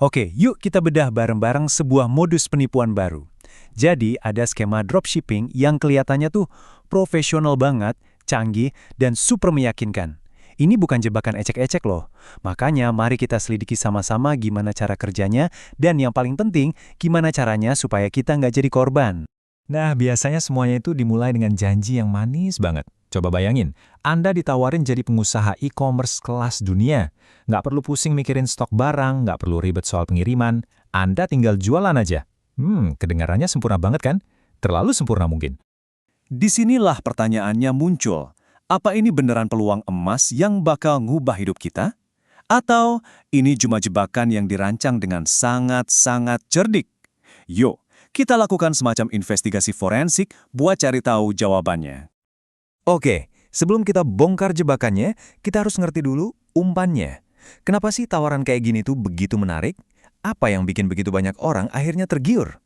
Oke, yuk kita bedah bareng-bareng sebuah modus penipuan baru. Jadi, ada skema dropshipping yang kelihatannya tuh profesional banget, canggih, dan super meyakinkan. Ini bukan jebakan ecek-ecek loh. Makanya mari kita selidiki sama-sama gimana cara kerjanya, dan yang paling penting, gimana caranya supaya kita nggak jadi korban. Nah, biasanya semuanya itu dimulai dengan janji yang manis banget. Coba bayangin, Anda ditawarin jadi pengusaha e-commerce kelas dunia. Nggak perlu pusing mikirin stok barang, nggak perlu ribet soal pengiriman. Anda tinggal jualan aja. Kedengarannya sempurna banget kan? Terlalu sempurna mungkin. Disinilah pertanyaannya muncul. Apa ini beneran peluang emas yang bakal ngubah hidup kita? Atau ini cuma jebakan yang dirancang dengan sangat-sangat cerdik? Yuk, kita lakukan semacam investigasi forensik buat cari tahu jawabannya. Oke, sebelum kita bongkar jebakannya, kita harus ngerti dulu umpannya. Kenapa sih tawaran kayak gini tuh begitu menarik? Apa yang bikin begitu banyak orang akhirnya tergiur?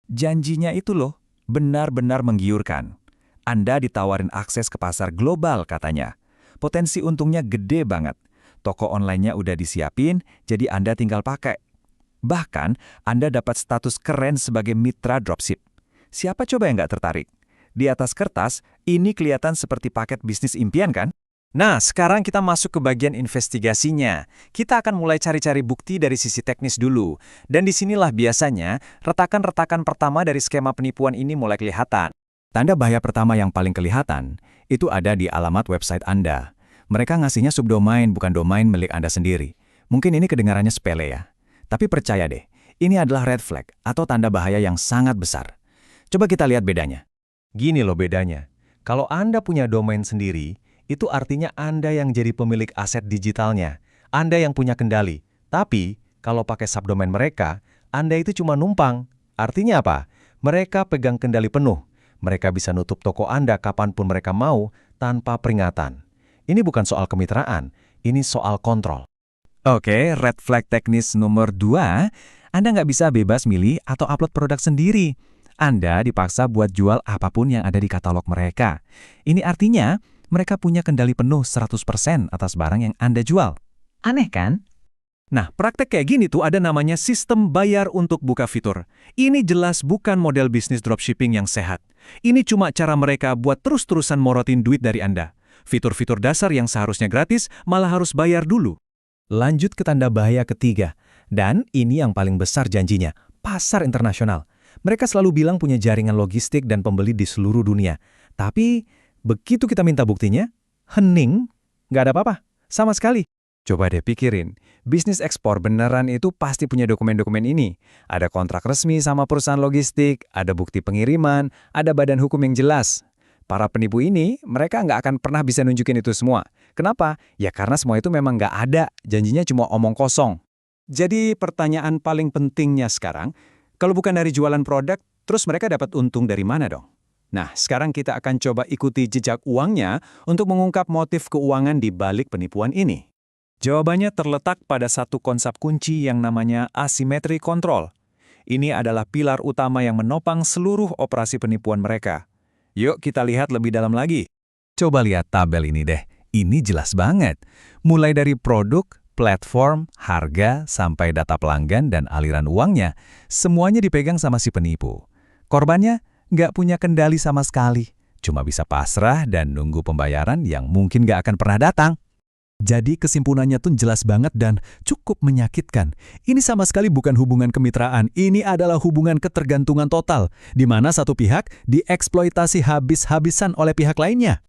Janjinya itu loh, benar-benar menggiurkan. Anda ditawarin akses ke pasar global katanya. Potensi untungnya gede banget. Toko online-nya udah disiapin, jadi Anda tinggal pakai. Bahkan, Anda dapat status keren sebagai mitra dropship. Siapa coba yang nggak tertarik? Di atas kertas, ini kelihatan seperti paket bisnis impian kan? Nah, sekarang kita masuk ke bagian investigasinya. Kita akan mulai cari-cari bukti dari sisi teknis dulu. Dan disinilah biasanya, retakan-retakan pertama dari skema penipuan ini mulai kelihatan. Tanda bahaya pertama yang paling kelihatan, itu ada di alamat website Anda. Mereka ngasihnya subdomain bukan domain milik Anda sendiri. Mungkin ini kedengarannya sepele ya. Tapi percaya deh, ini adalah red flag atau tanda bahaya yang sangat besar. Coba kita lihat bedanya. Gini loh bedanya. Kalau Anda punya domain sendiri, itu artinya Anda yang jadi pemilik aset digitalnya. Anda yang punya kendali. Tapi, kalau pakai subdomain mereka, Anda itu cuma numpang. Artinya apa? Mereka pegang kendali penuh. Mereka bisa nutup toko Anda kapanpun mereka mau tanpa peringatan. Ini bukan soal kemitraan, ini soal kontrol. Oke, red flag teknis nomor 2, Anda nggak bisa bebas milih atau upload produk sendiri. Anda dipaksa buat jual apapun yang ada di katalog mereka. Ini artinya, mereka punya kendali penuh 100% atas barang yang Anda jual. Aneh kan? Nah, praktek kayak gini tuh ada namanya sistem bayar untuk buka fitur. Ini jelas bukan model bisnis dropshipping yang sehat. Ini cuma cara mereka buat terus-terusan morotin duit dari Anda. Fitur-fitur dasar yang seharusnya gratis malah harus bayar dulu. Lanjut ke tanda bahaya ketiga. Dan ini yang paling besar janjinya, pasar internasional. Mereka selalu bilang punya jaringan logistik dan pembeli di seluruh dunia. Tapi, begitu kita minta buktinya, hening, nggak ada apa-apa, sama sekali. Coba deh pikirin, bisnis ekspor beneran itu pasti punya dokumen-dokumen ini. Ada kontrak resmi sama perusahaan logistik, ada bukti pengiriman, ada badan hukum yang jelas. Para penipu ini, mereka nggak akan pernah bisa nunjukin itu semua. Kenapa? Ya karena semua itu memang nggak ada, janjinya cuma omong kosong. Jadi pertanyaan paling pentingnya sekarang, kalau bukan dari jualan produk, terus mereka dapat untung dari mana dong? Nah, sekarang kita akan coba ikuti jejak uangnya untuk mengungkap motif keuangan di balik penipuan ini. Jawabannya terletak pada satu konsep kunci yang namanya asymmetry control. Ini adalah pilar utama yang menopang seluruh operasi penipuan mereka. Yuk kita lihat lebih dalam lagi. Coba lihat tabel ini deh. Ini jelas banget. Mulai dari produk, platform, harga, sampai data pelanggan dan aliran uangnya, semuanya dipegang sama si penipu. Korbannya nggak punya kendali sama sekali. Cuma bisa pasrah dan nunggu pembayaran yang mungkin nggak akan pernah datang. Jadi kesimpulannya tuh jelas banget dan cukup menyakitkan. Ini sama sekali bukan hubungan kemitraan, ini adalah hubungan ketergantungan total, di mana satu pihak dieksploitasi habis-habisan oleh pihak lainnya.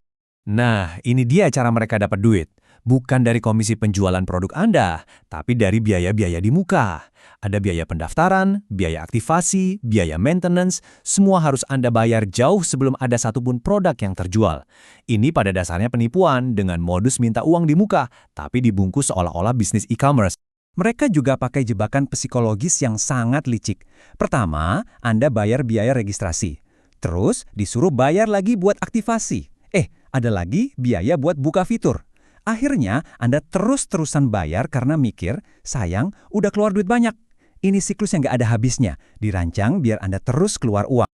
Nah, ini dia cara mereka dapat duit. Bukan dari komisi penjualan produk Anda, tapi dari biaya-biaya di muka. Ada biaya pendaftaran, biaya aktivasi, biaya maintenance, semua harus Anda bayar jauh sebelum ada satupun produk yang terjual. Ini pada dasarnya penipuan dengan modus minta uang di muka, tapi dibungkus seolah-olah bisnis e-commerce. Mereka juga pakai jebakan psikologis yang sangat licik. Pertama, Anda bayar biaya registrasi. Terus, disuruh bayar lagi buat aktivasi. Ada lagi biaya buat buka fitur. Akhirnya, Anda terus-terusan bayar karena mikir, sayang, udah keluar duit banyak. Ini siklus yang nggak ada habisnya, dirancang biar Anda terus keluar uang.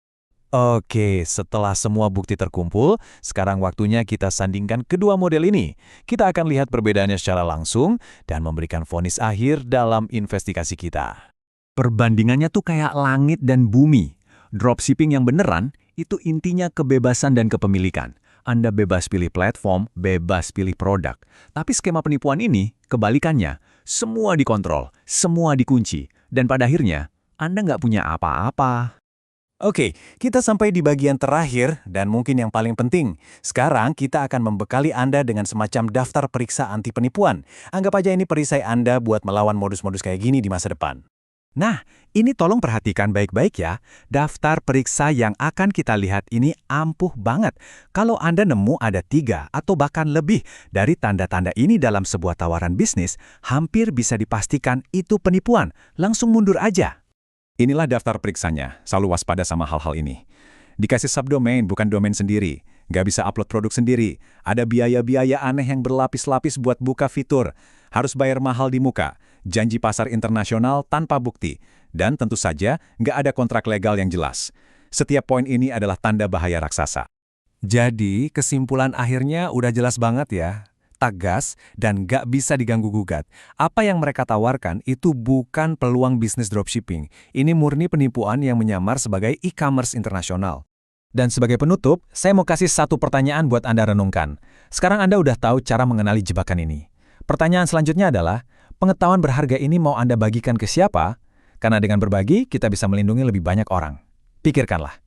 Oke, setelah semua bukti terkumpul, sekarang waktunya kita sandingkan kedua model ini. Kita akan lihat perbedaannya secara langsung dan memberikan vonis akhir dalam investigasi kita. Perbandingannya tuh kayak langit dan bumi. Dropshipping yang beneran itu intinya kebebasan dan kepemilikan. Anda bebas pilih platform, bebas pilih produk. Tapi skema penipuan ini, kebalikannya, semua dikontrol, semua dikunci, dan pada akhirnya, Anda nggak punya apa-apa. Oke, kita sampai di bagian terakhir dan mungkin yang paling penting. Sekarang kita akan membekali Anda dengan semacam daftar periksa anti penipuan. Anggap aja ini perisai Anda buat melawan modus-modus kayak gini di masa depan. Nah, ini tolong perhatikan baik-baik ya. Daftar periksa yang akan kita lihat ini ampuh banget. Kalau Anda nemu ada 3 atau bahkan lebih dari tanda-tanda ini dalam sebuah tawaran bisnis, hampir bisa dipastikan itu penipuan. Langsung mundur aja. Inilah daftar periksanya, selalu waspada sama hal-hal ini. Dikasih subdomain, bukan domain sendiri. Nggak bisa upload produk sendiri. Ada biaya-biaya aneh yang berlapis-lapis buat buka fitur. Harus bayar mahal di muka. Janji pasar internasional tanpa bukti. Dan tentu saja, nggak ada kontrak legal yang jelas. Setiap poin ini adalah tanda bahaya raksasa. Jadi, kesimpulan akhirnya udah jelas banget ya. Tegas dan nggak bisa diganggu-gugat. Apa yang mereka tawarkan itu bukan peluang bisnis dropshipping. Ini murni penipuan yang menyamar sebagai e-commerce internasional. Dan sebagai penutup, saya mau kasih satu pertanyaan buat Anda renungkan. Sekarang Anda udah tahu cara mengenali jebakan ini. Pertanyaan selanjutnya adalah, pengetahuan berharga ini mau Anda bagikan ke siapa? Karena dengan berbagi, kita bisa melindungi lebih banyak orang. Pikirkanlah.